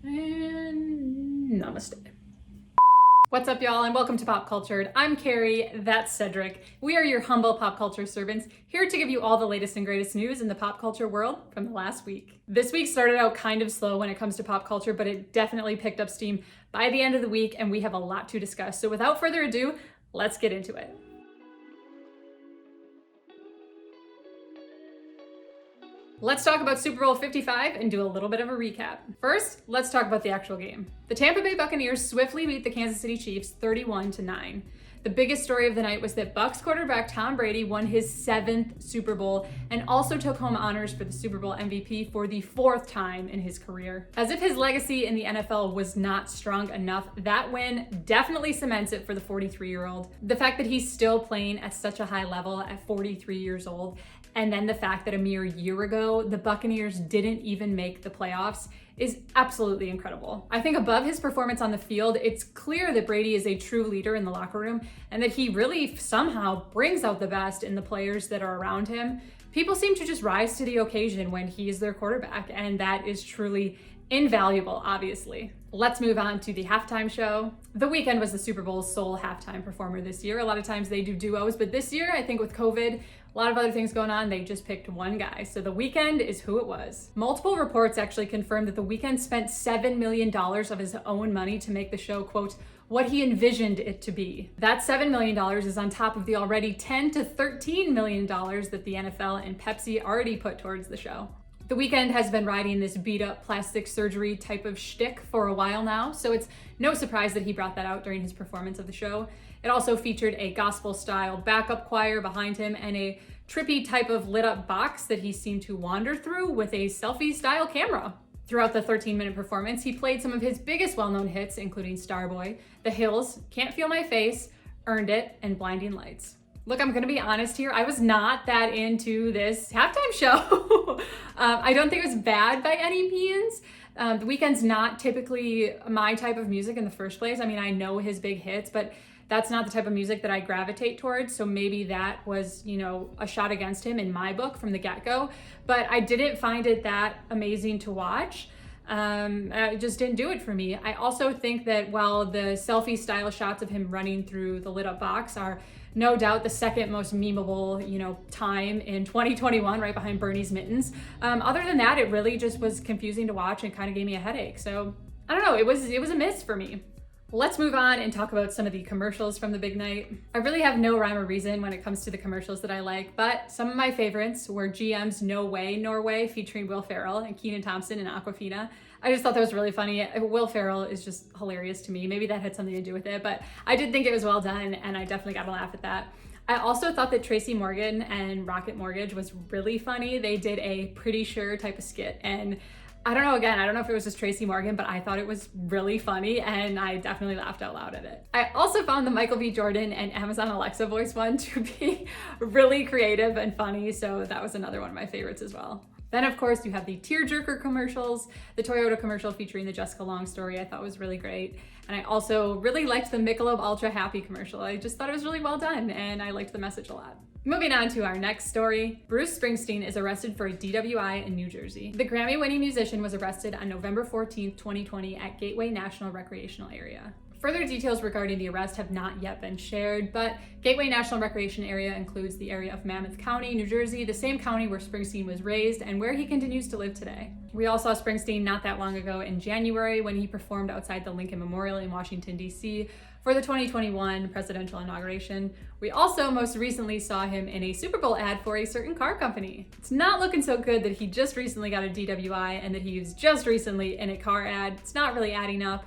And namaste. What's up, y'all, and welcome to Pop Cultured. I'm Carrie, that's Cedric. We are your humble pop culture servants, here to give you all the latest and greatest news in the pop culture world from the last week. This week started out kind of slow when it comes to pop culture, but it definitely picked up steam by the end of the week, and we have a lot to discuss. So without further ado, let's get into it. Let's talk about Super Bowl 55 and do a little bit of a recap. First, let's talk about the actual game. The Tampa Bay Buccaneers swiftly beat the Kansas City Chiefs 31-9. The biggest story of the night was that Bucs quarterback Tom Brady won his 7th Super Bowl and also took home honors for the Super Bowl MVP for the 4th time in his career. As if his legacy in the NFL was not strong enough, that win definitely cements it for the 43-year-old. The fact that he's still playing at such a high level at 43 years old, and then the fact that a mere year ago, the Buccaneers didn't even make the playoffs is absolutely incredible. I think above his performance on the field, it's clear that Brady is a true leader in the locker room and that he really somehow brings out the best in the players that are around him. People seem to just rise to the occasion when he is their quarterback, and that is truly invaluable, obviously. Let's move on to the halftime show. The Weeknd was the Super Bowl's sole halftime performer this year. A lot of times they do duos, but this year, I think with COVID, a lot of other things going on, they just picked one guy. So The Weeknd is who it was. Multiple reports actually confirmed that The Weeknd spent $7 million of his own money to make the show, quote, what he envisioned it to be. That $7 million is on top of the already $10 to $13 million that the NFL and Pepsi already put towards the show. The Weeknd has been riding this beat up plastic surgery type of shtick for a while now, so it's no surprise that he brought that out during his performance of the show. It also featured a gospel style backup choir behind him and a trippy type of lit up box that he seemed to wander through with a selfie style camera. Throughout the 13-minute performance, he played some of his biggest well-known hits, including Starboy, The Hills, Can't Feel My Face, Earned It, and Blinding Lights. Look, I'm gonna be honest here. I was not that into this halftime show. I don't think it was bad by any means. The Weeknd's not typically my type of music in the first place. I mean, I know his big hits, but that's not the type of music that I gravitate towards. So maybe that was, a shot against him in my book from the get-go. But I didn't find it that amazing to watch. It just didn't do it for me. I also think that while the selfie style shots of him running through the lit up box are no doubt the second most memeable, time in 2021, right behind Bernie's mittens. Other than that, it really just was confusing to watch and kind of gave me a headache. So I don't know, it was a miss for me. Let's move on and talk about some of the commercials from the big night. I really have no rhyme or reason when it comes to the commercials that I like, but some of my favorites were GM's No Way Norway featuring Will Ferrell and Kenan Thompson and Aquafina. I just thought that was really funny. Will Ferrell is just hilarious to me. Maybe that had something to do with it, but I did think it was well done and I definitely got a laugh at that. I also thought that Tracy Morgan and Rocket Mortgage was really funny. They did a Pretty Sure type of skit, and I don't know if it was just Tracy Morgan, but I thought it was really funny and I definitely laughed out loud at it. I also found the Michael B. Jordan and Amazon Alexa voice one to be really creative and funny, so that was another one of my favorites as well. Then, of course, you have the tearjerker commercials. The Toyota commercial featuring the Jessica Long story I thought was really great. And I also really liked the Michelob Ultra Happy commercial. I just thought it was really well done and I liked the message a lot. Moving on to our next story, Bruce Springsteen is arrested for a DWI in New Jersey. The Grammy-winning musician was arrested on November 14th, 2020 at Gateway National Recreational Area. Further details regarding the arrest have not yet been shared, but Gateway National Recreation Area includes the area of Monmouth County, New Jersey, the same county where Springsteen was raised and where he continues to live today. We all saw Springsteen not that long ago in January when he performed outside the Lincoln Memorial in Washington, D.C. for the 2021 presidential inauguration. We also most recently saw him in a Super Bowl ad for a certain car company. It's not looking so good that he just recently got a DWI and that he was just recently in a car ad. It's not really adding up,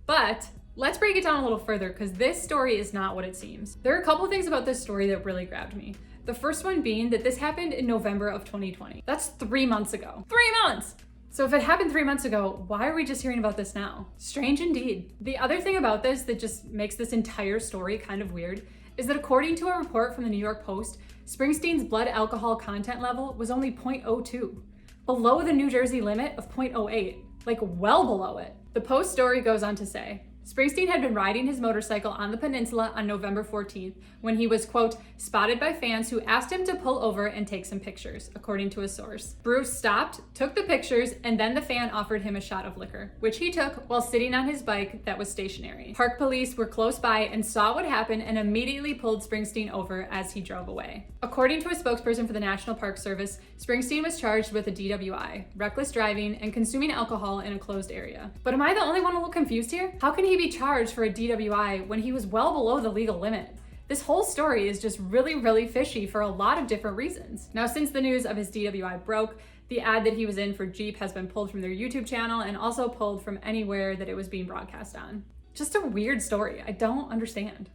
but let's break it down a little further because this story is not what it seems. There are a couple things about this story that really grabbed me. The first one being that this happened in November of 2020. That's 3 months ago. 3 months! So if it happened 3 months ago, why are we just hearing about this now? Strange indeed. The other thing about this that just makes this entire story kind of weird is that according to a report from the New York Post, Springsteen's blood alcohol content level was only 0.02, below the New Jersey limit of 0.08, like well below it. The Post story goes on to say, Springsteen had been riding his motorcycle on the peninsula on November 14th when he was, quote, spotted by fans who asked him to pull over and take some pictures, according to a source. Bruce stopped, took the pictures, and then the fan offered him a shot of liquor, which he took while sitting on his bike that was stationary. Park police were close by and saw what happened and immediately pulled Springsteen over as he drove away. According to a spokesperson for the National Park Service, Springsteen was charged with a DWI, reckless driving, and consuming alcohol in a closed area. But am I the only one a little confused here? How can he be charged for a DWI when he was well below the legal limit? This whole story is just really fishy for a lot of different reasons. Now, since the news of his DWI broke, the ad that he was in for Jeep has been pulled from their YouTube channel and also pulled from anywhere that it was being broadcast on. Just a weird story. I don't understand.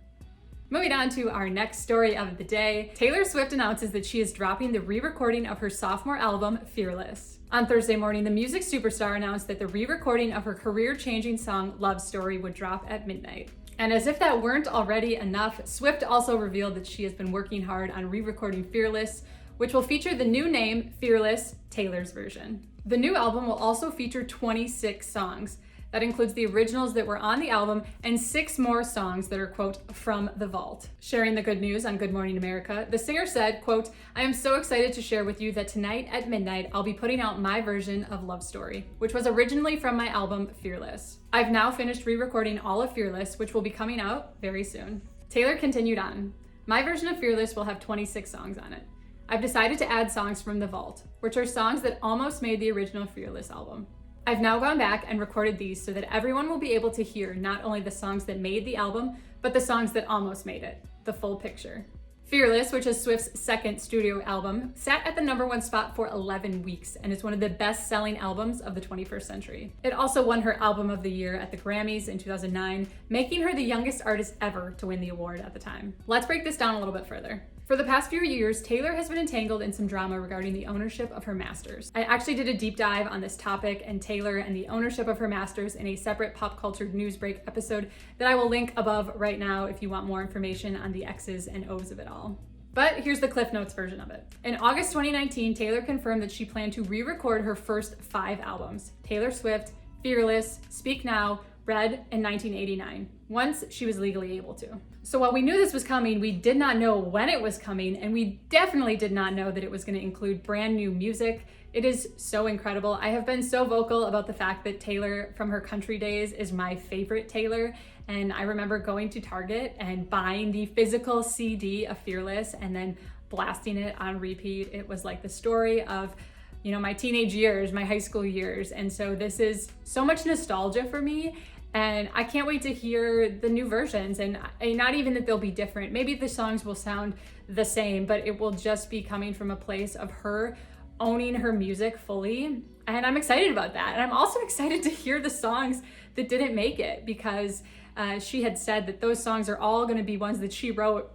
Moving on to our next story of the day, Taylor Swift announces that she is dropping the re-recording of her sophomore album, Fearless. On Thursday morning, the music superstar announced that the re-recording of her career-changing song, Love Story, would drop at midnight. And as if that weren't already enough, Swift also revealed that she has been working hard on re-recording Fearless, which will feature the new name, Fearless, Taylor's version. The new album will also feature 26 songs. That includes the originals that were on the album and 6 more songs that are, quote, from the vault. Sharing the good news on Good Morning America, the singer said, quote, I am so excited to share with you that tonight at midnight, I'll be putting out my version of Love Story, which was originally from my album, Fearless. I've now finished re-recording all of Fearless, which will be coming out very soon. Taylor continued on, my version of Fearless will have 26 songs on it. I've decided to add songs from the vault, which are songs that almost made the original Fearless album. I've now gone back and recorded these so that everyone will be able to hear not only the songs that made the album, but the songs that almost made it, the full picture. Fearless, which is Swift's second studio album, sat at the #1 spot for 11 weeks and is one of the best-selling albums of the 21st century. It also won her Album of the Year at the Grammys in 2009, making her the youngest artist ever to win the award at the time. Let's break this down a little bit further. For the past few years, Taylor has been entangled in some drama regarding the ownership of her masters. I actually did a deep dive on this topic and Taylor and the ownership of her masters in a separate pop culture news break episode that I will link above right now if you want more information on the X's and O's of it all. But here's the Cliff Notes version of it. In August 2019, Taylor confirmed that she planned to re-record her first 5 albums, Taylor Swift, Fearless, Speak Now, Red, and 1989, once she was legally able to. So while we knew this was coming, we did not know when it was coming, and we definitely did not know that it was going to include brand new music. It is so incredible. I have been so vocal about the fact that Taylor from her country days is my favorite Taylor, and I remember going to Target and buying the physical CD of Fearless and then blasting it on repeat. It was like the story of my teenage years, my high school years. And so this is so much nostalgia for me. And I can't wait to hear the new versions. And not even that they'll be different. Maybe the songs will sound the same, but it will just be coming from a place of her owning her music fully. And I'm excited about that. And I'm also excited to hear the songs that didn't make it, because she had said that those songs are all going to be ones that she wrote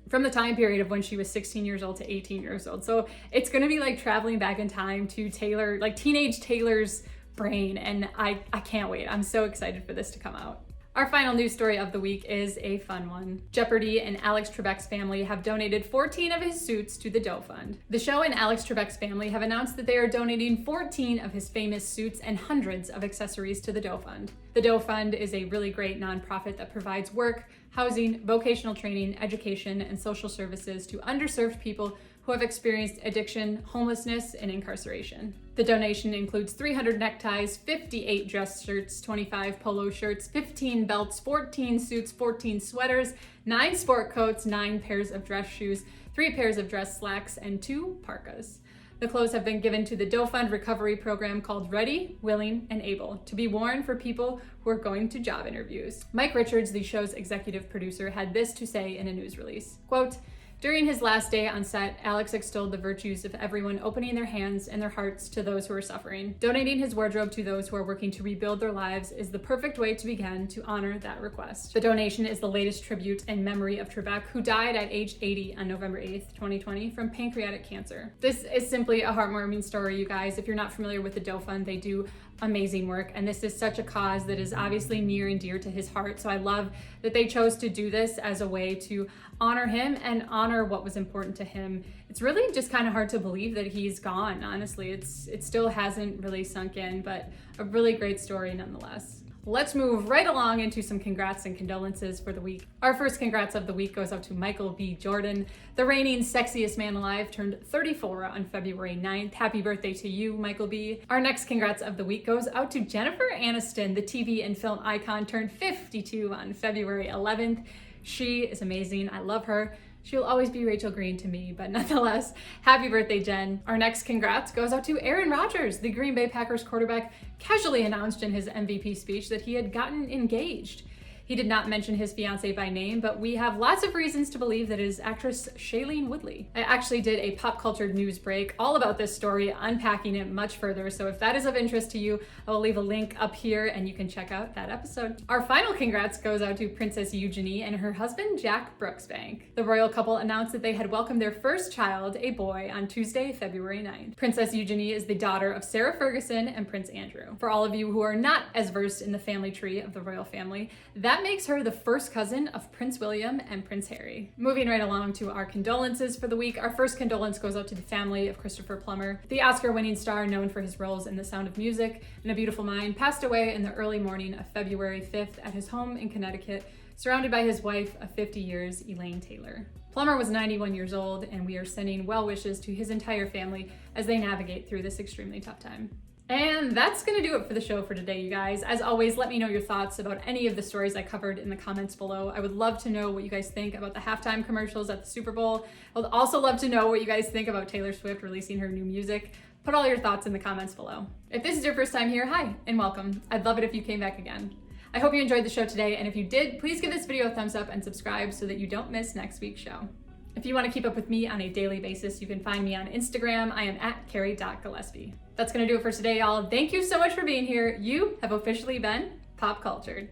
from the time period of when she was 16 years old to 18 years old. So it's going to be like traveling back in time to Taylor, like teenage Taylor's brain. And I can't wait. I'm so excited for this to come out. Our final news story of the week is a fun one. Jeopardy and Alex Trebek's family have donated 14 of his suits to the Doe Fund. The show and Alex Trebek's family have announced that they are donating 14 of his famous suits and hundreds of accessories to the Doe Fund. The Doe Fund is a really great nonprofit that provides work, housing, vocational training, education, and social services to underserved people who have experienced addiction, homelessness, and incarceration. The donation includes 300 neckties, 58 dress shirts, 25 polo shirts, 15 belts, 14 suits, 14 sweaters, 9 sport coats, 9 pairs of dress shoes, 3 pairs of dress slacks, and 2 parkas. The clothes have been given to the Doe Fund recovery program called Ready, Willing, and Able to be worn for people who are going to job interviews. Mike Richards, the show's executive producer, had this to say in a news release, quote, "During his last day on set, Alex extolled the virtues of everyone opening their hands and their hearts to those who are suffering. Donating his wardrobe to those who are working to rebuild their lives is the perfect way to begin to honor that request." The donation is the latest tribute in memory of Trebek, who died at age 80 on November 8th, 2020 from pancreatic cancer. This is simply a heartwarming story, you guys. If you're not familiar with the Doe Fund, they do amazing work, and this is such a cause that is obviously near and dear to his heart. So I love that they chose to do this as a way to honor him and honor what was important to him. It's really just kind of hard to believe that he's gone, honestly. It still hasn't really sunk in, but a really great story nonetheless. Let's move right along into some congrats and condolences for the week. Our first congrats of the week goes out to Michael B. Jordan. The reigning sexiest man alive turned 34 on February 9th. Happy birthday to you, Michael B. Our next congrats of the week goes out to Jennifer Aniston. The TV and film icon turned 52 on February 11th. She is amazing. I love her. She'll always be Rachel Green to me, but nonetheless, happy birthday, Jen. Our next congrats goes out to Aaron Rodgers. The Green Bay Packers quarterback casually announced in his MVP speech that he had gotten engaged. He did not mention his fiancée by name, but we have lots of reasons to believe that it is actress Shailene Woodley. I actually did a pop culture news break all about this story, unpacking it much further, so if that is of interest to you, I will leave a link up here and you can check out that episode. Our final congrats goes out to Princess Eugenie and her husband, Jack Brooksbank. The royal couple announced that they had welcomed their first child, a boy, on Tuesday, February 9th. Princess Eugenie is the daughter of Sarah Ferguson and Prince Andrew. For all of you who are not as versed in the family tree of the royal family, that makes her the first cousin of Prince William and Prince Harry. Moving right along to our condolences for the week, our first condolence goes out to the family of Christopher Plummer. The Oscar-winning star, known for his roles in The Sound of Music and A Beautiful Mind, passed away in the early morning of February 5th at his home in Connecticut, surrounded by his wife of 50 years, Elaine Taylor. Plummer was 91 years old, and we are sending well wishes to his entire family as they navigate through this extremely tough time. And that's gonna do it for the show for today, you guys. As always, let me know your thoughts about any of the stories I covered in the comments below. I would love to know what you guys think about the halftime commercials at the Super Bowl. I would also love to know what you guys think about Taylor Swift releasing her new music. Put all your thoughts in the comments below. If this is your first time here, hi and welcome. I'd love it if you came back again. I hope you enjoyed the show today, and if you did, please give this video a thumbs up and subscribe so that you don't miss next week's show. If you want to keep up with me on a daily basis, you can find me on Instagram. I am at Carrie.Gillaspie. That's going to do it for today, y'all. Thank you so much for being here. You have officially been pop cultured.